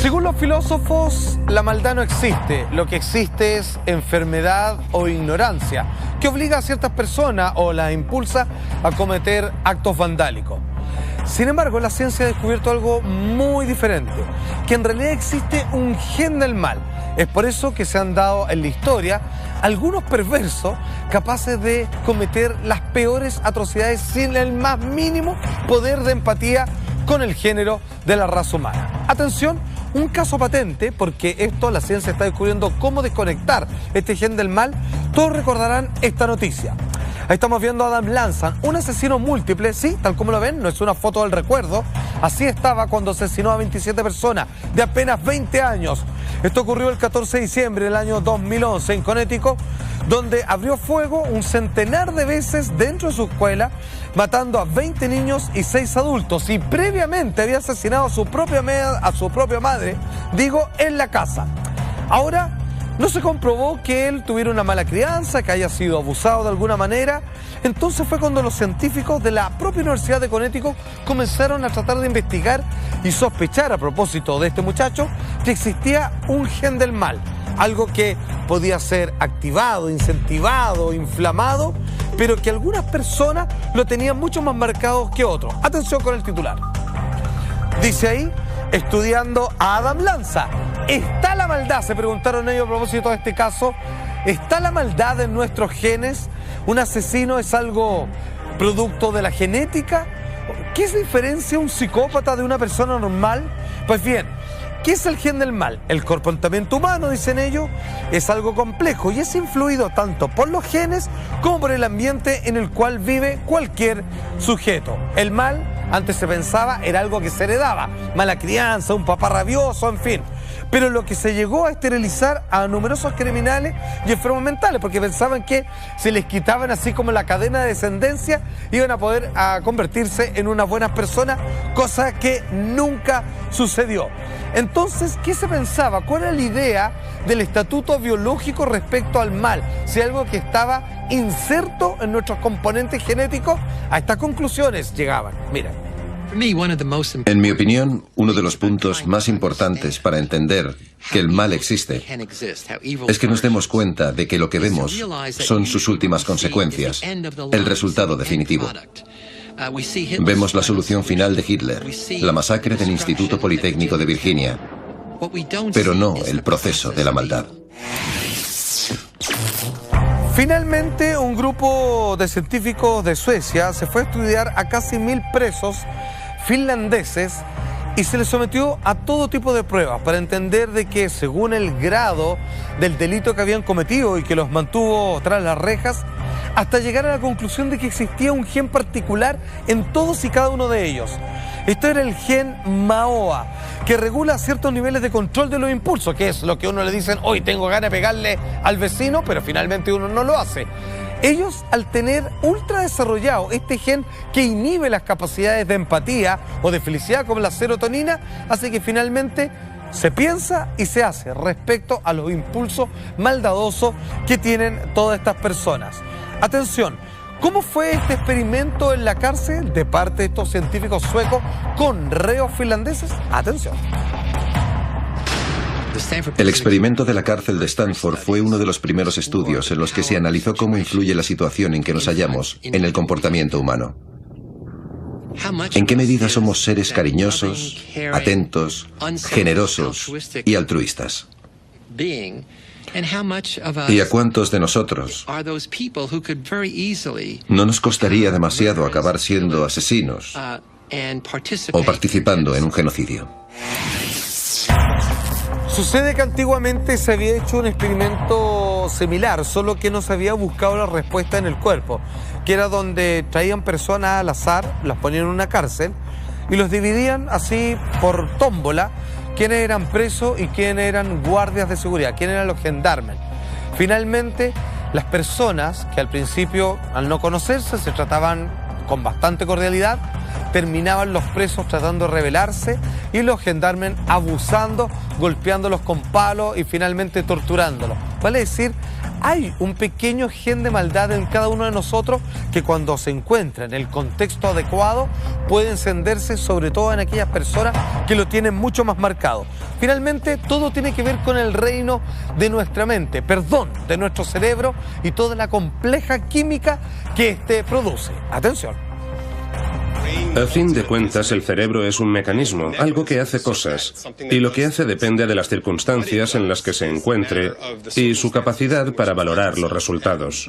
Según los filósofos, la maldad no existe. Lo que existe es enfermedad o ignorancia, que obliga a ciertas personas o las impulsa a cometer actos vandálicos. Sin embargo, la ciencia ha descubierto algo muy diferente, que en realidad existe un gen del mal. Es por eso que se han dado en la historia algunos perversos capaces de cometer las peores atrocidades sin el más mínimo poder de empatía con el género de la raza humana. Atención, un caso patente, porque la ciencia está descubriendo cómo desconectar este gen del mal. Todos recordarán esta noticia. Ahí estamos viendo a Adam Lanza, un asesino múltiple, sí, tal como lo ven, no es una foto del recuerdo. Así estaba cuando asesinó a 27 personas de apenas 20 años. Esto ocurrió el 14 de diciembre del año 2011 en Connecticut, donde abrió fuego un centenar de veces dentro de su escuela, matando a 20 niños y 6 adultos. Y previamente había asesinado a su propia madre, en la casa. Ahora, no se comprobó que él tuviera una mala crianza, que haya sido abusado de alguna manera. Entonces fue cuando los científicos de la propia Universidad de Connecticut comenzaron a tratar de investigar y sospechar, a propósito de este muchacho, que existía un gen del mal. Algo que podía ser activado, incentivado, inflamado, pero que algunas personas lo tenían mucho más marcado que otros. Atención con el titular. Dice ahí, estudiando a Adam Lanza. ¿Está la maldad? Se preguntaron ellos a propósito de este caso. ¿Está la maldad en nuestros genes? ¿Un asesino es algo producto de la genética? ¿Qué se diferencia un psicópata de una persona normal? Pues bien, ¿qué es el gen del mal? El comportamiento humano, dicen ellos, es algo complejo y es influido tanto por los genes como por el ambiente en el cual vive cualquier sujeto. El mal, antes se pensaba, era algo que se heredaba, mala crianza, un papá rabioso, en fin. Pero lo que se llegó a esterilizar a numerosos criminales y enfermos mentales, porque pensaban que si les quitaban así como la cadena de descendencia, iban a poder convertirse en unas buenas personas, cosa que nunca sucedió. Entonces, ¿qué se pensaba? ¿Cuál era la idea del estatuto biológico respecto al mal? Si algo que estaba inserto en nuestros componentes genéticos, a estas conclusiones llegaban. Mira. En mi opinión, uno de los puntos más importantes para entender que el mal existe es que nos demos cuenta de que lo que vemos son sus últimas consecuencias, el resultado definitivo. Vemos la solución final de Hitler, la masacre del Instituto Politécnico de Virginia, pero no el proceso de la maldad. Finalmente, un grupo de científicos de Suecia se fue a estudiar a casi 1000 presos finlandeses y se les sometió a todo tipo de pruebas para entender de que según el grado del delito que habían cometido y que los mantuvo tras las rejas, hasta llegar a la conclusión de que existía un gen particular en todos y cada uno de ellos. Esto era el gen MAOA, que regula ciertos niveles de control de los impulsos, que es lo que uno le dicen, hoy tengo ganas de pegarle al vecino, pero finalmente uno no lo hace. Ellos, al tener ultra desarrollado este gen que inhibe las capacidades de empatía o de felicidad como la serotonina, hace que finalmente se piensa y se hace respecto a los impulsos maldadosos que tienen todas estas personas. Atención, ¿cómo fue este experimento en la cárcel de parte de estos científicos suecos con reos finlandeses? Atención. El experimento de la cárcel de Stanford fue uno de los primeros estudios en los que se analizó cómo influye la situación en que nos hallamos en el comportamiento humano. ¿En qué medida somos seres cariñosos, atentos, generosos y altruistas? ¿Y a cuántos de nosotros no nos costaría demasiado acabar siendo asesinos o participando en un genocidio? Sucede que antiguamente se había hecho un experimento similar, solo que no se había buscado la respuesta en el cuerpo, que era donde traían personas al azar, las ponían en una cárcel y los dividían así por tómbola, quiénes eran presos y quiénes eran guardias de seguridad, quiénes eran los gendarmes. Finalmente, las personas que al principio, al no conocerse, se trataban con bastante cordialidad, terminaban los presos tratando de rebelarse y los gendarmes abusando, golpeándolos con palos y finalmente torturándolos. Vale decir, hay un pequeño gen de maldad en cada uno de nosotros que cuando se encuentra en el contexto adecuado puede encenderse, sobre todo en aquellas personas que lo tienen mucho más marcado. Finalmente, todo tiene que ver con el reino de nuestra mente, perdón, de nuestro cerebro y toda la compleja química que éste produce. Atención. A fin de cuentas, el cerebro es un mecanismo, algo que hace cosas, y lo que hace depende de las circunstancias en las que se encuentre y su capacidad para valorar los resultados.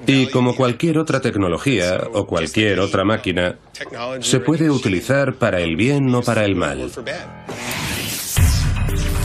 Y como cualquier otra tecnología o cualquier otra máquina, se puede utilizar para el bien o para el mal.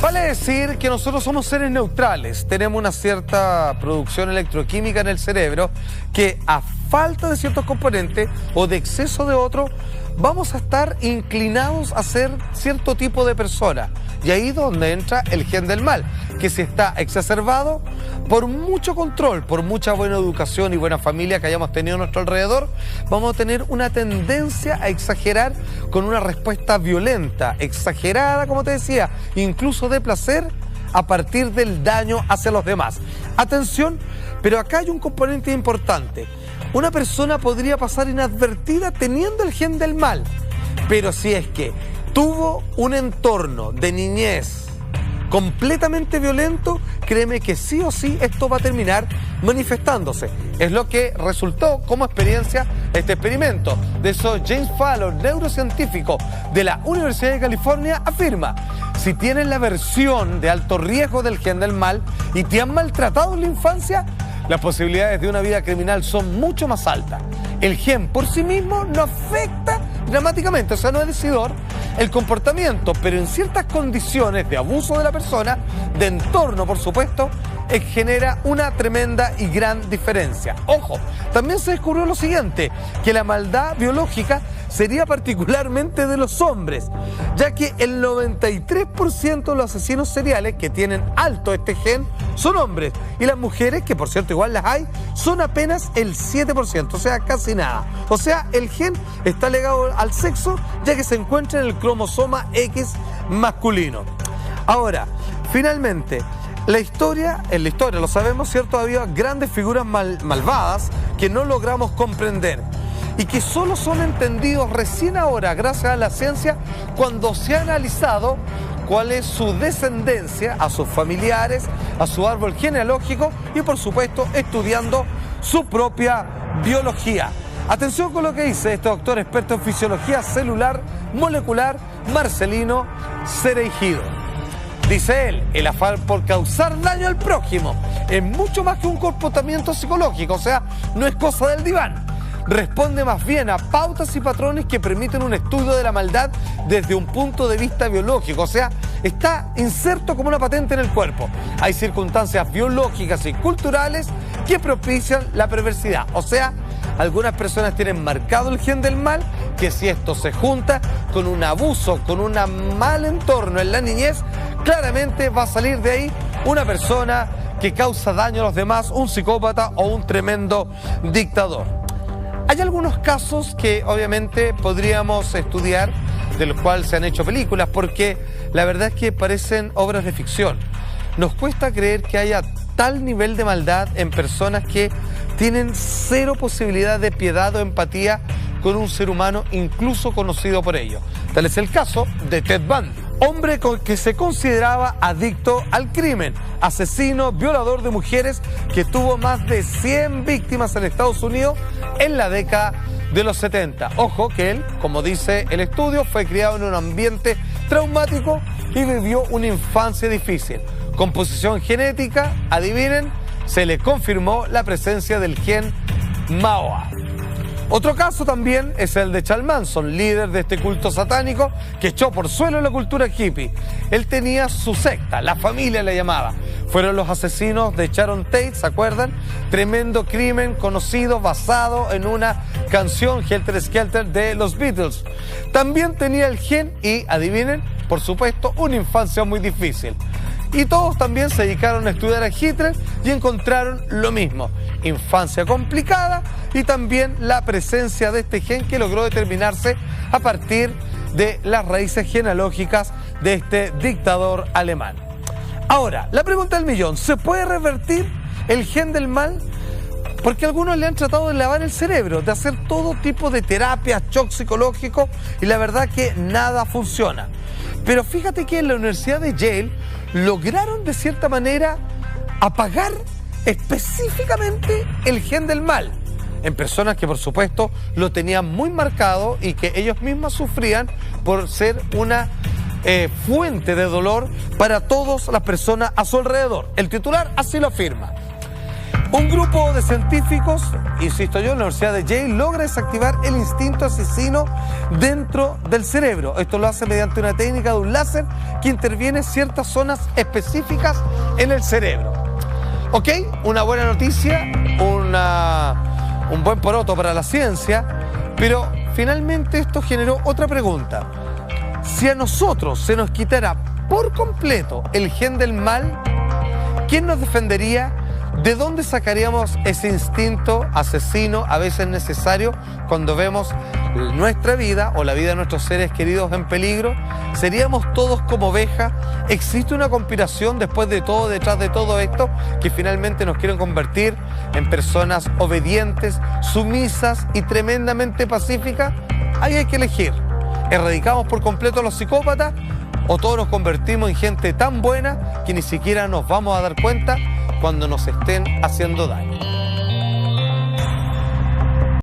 Vale decir que nosotros somos seres neutrales, tenemos una cierta producción electroquímica en el cerebro que a falta de ciertos componentes o de exceso de otros, vamos a estar inclinados a ser cierto tipo de persona. Y ahí es donde entra el gen del mal, que si está exacerbado, por mucho control, por mucha buena educación y buena familia que hayamos tenido a nuestro alrededor, vamos a tener una tendencia a exagerar con una respuesta violenta, exagerada, como te decía, incluso de placer, a partir del daño hacia los demás. Atención, pero acá hay un componente importante. Una persona podría pasar inadvertida teniendo el gen del mal, pero si es que tuvo un entorno de niñez completamente violento, créeme que sí o sí esto va a terminar manifestándose. Es lo que resultó como experiencia este experimento. De eso, James Fallon, neurocientífico de la Universidad de California, afirma: si tienes la versión de alto riesgo del gen del mal y te han maltratado en la infancia, las posibilidades de una vida criminal son mucho más altas. El gen por sí mismo no afecta dramáticamente, o sea, no es decidor el comportamiento, pero en ciertas condiciones de abuso de la persona, de entorno por supuesto, genera una tremenda y gran diferencia. Ojo, también se descubrió lo siguiente, que la maldad biológica sería particularmente de los hombres, ya que el 93% de los asesinos seriales que tienen alto este gen son hombres, y las mujeres, que por cierto igual las hay, son apenas el 7%, o sea, casi nada. O sea, el gen está ligado al sexo, ya que se encuentra en el cromosoma X masculino. Ahora, finalmente, en la historia, lo sabemos, ¿cierto? Había grandes figuras malvadas que no logramos comprender y que solo son entendidos recién ahora, gracias a la ciencia, cuando se ha analizado cuál es su descendencia, a sus familiares, a su árbol genealógico y, por supuesto, estudiando su propia biología. Atención con lo que dice este doctor experto en fisiología celular molecular, Marcelino Cereijido. Dice él, el afán por causar daño al prójimo es mucho más que un comportamiento psicológico, o sea, no es cosa del diván. Responde más bien a pautas y patrones que permiten un estudio de la maldad desde un punto de vista biológico, o sea, está inserto como una patente en el cuerpo. Hay circunstancias biológicas y culturales que propician la perversidad, o sea, algunas personas tienen marcado el gen del mal, que si esto se junta con un abuso, con un mal entorno en la niñez, claramente va a salir de ahí una persona que causa daño a los demás, un psicópata o un tremendo dictador. Hay algunos casos que obviamente podríamos estudiar, de los cuales se han hecho películas, porque la verdad es que parecen obras de ficción. Nos cuesta creer que haya tal nivel de maldad en personas que tienen cero posibilidad de piedad o empatía con un ser humano, incluso conocido por ello. Tal es el caso de Ted Bundy, hombre que se consideraba adicto al crimen, asesino, violador de mujeres, que tuvo más de 100 víctimas en Estados Unidos en la década de los 70. Ojo que él, como dice el estudio, fue criado en un ambiente traumático y vivió una infancia difícil. Composición genética, adivinen, se le confirmó la presencia del gen MAOA. Otro caso también es el de Charles Manson, líder de este culto satánico que echó por suelo la cultura hippie. Él tenía su secta, la familia le llamaba. Fueron los asesinos de Sharon Tate, ¿se acuerdan? Tremendo crimen conocido basado en una canción, Helter Skelter, de los Beatles. También tenía el gen y, adivinen, por supuesto, una infancia muy difícil. Y todos también se dedicaron a estudiar a Hitler y encontraron lo mismo, infancia complicada y también la presencia de este gen que logró determinarse a partir de las raíces genealógicas de este dictador alemán. Ahora, la pregunta del millón, ¿se puede revertir? el gen del mal? Porque algunos le han tratado de lavar el cerebro, de hacer todo tipo de terapias, shock psicológico, y la verdad que nada funciona. Pero fíjate que en la Universidad de Yale lograron de cierta manera apagar específicamente el gen del mal en personas que por supuesto lo tenían muy marcado y que ellos mismos sufrían por ser una fuente de dolor para todas las personas a su alrededor. El titular así lo afirma. Un grupo de científicos, insisto yo, en la Universidad de Yale logra desactivar el instinto asesino dentro del cerebro. Esto lo hace mediante una técnica de un láser que interviene en ciertas zonas específicas en el cerebro. ¿Ok? Una buena noticia, un buen poroto para la ciencia, pero finalmente esto generó otra pregunta. Si a nosotros se nos quitara por completo el gen del mal, ¿quién nos defendería? ¿De dónde sacaríamos ese instinto asesino a veces necesario cuando vemos nuestra vida o la vida de nuestros seres queridos en peligro? ¿Seríamos todos como ovejas? ¿Existe una conspiración después de todo, detrás de todo esto, que finalmente nos quieren convertir en personas obedientes, sumisas y tremendamente pacíficas? Ahí hay que elegir. ¿Erradicamos por completo a los psicópatas o todos nos convertimos en gente tan buena que ni siquiera nos vamos a dar cuenta cuando nos estén haciendo daño?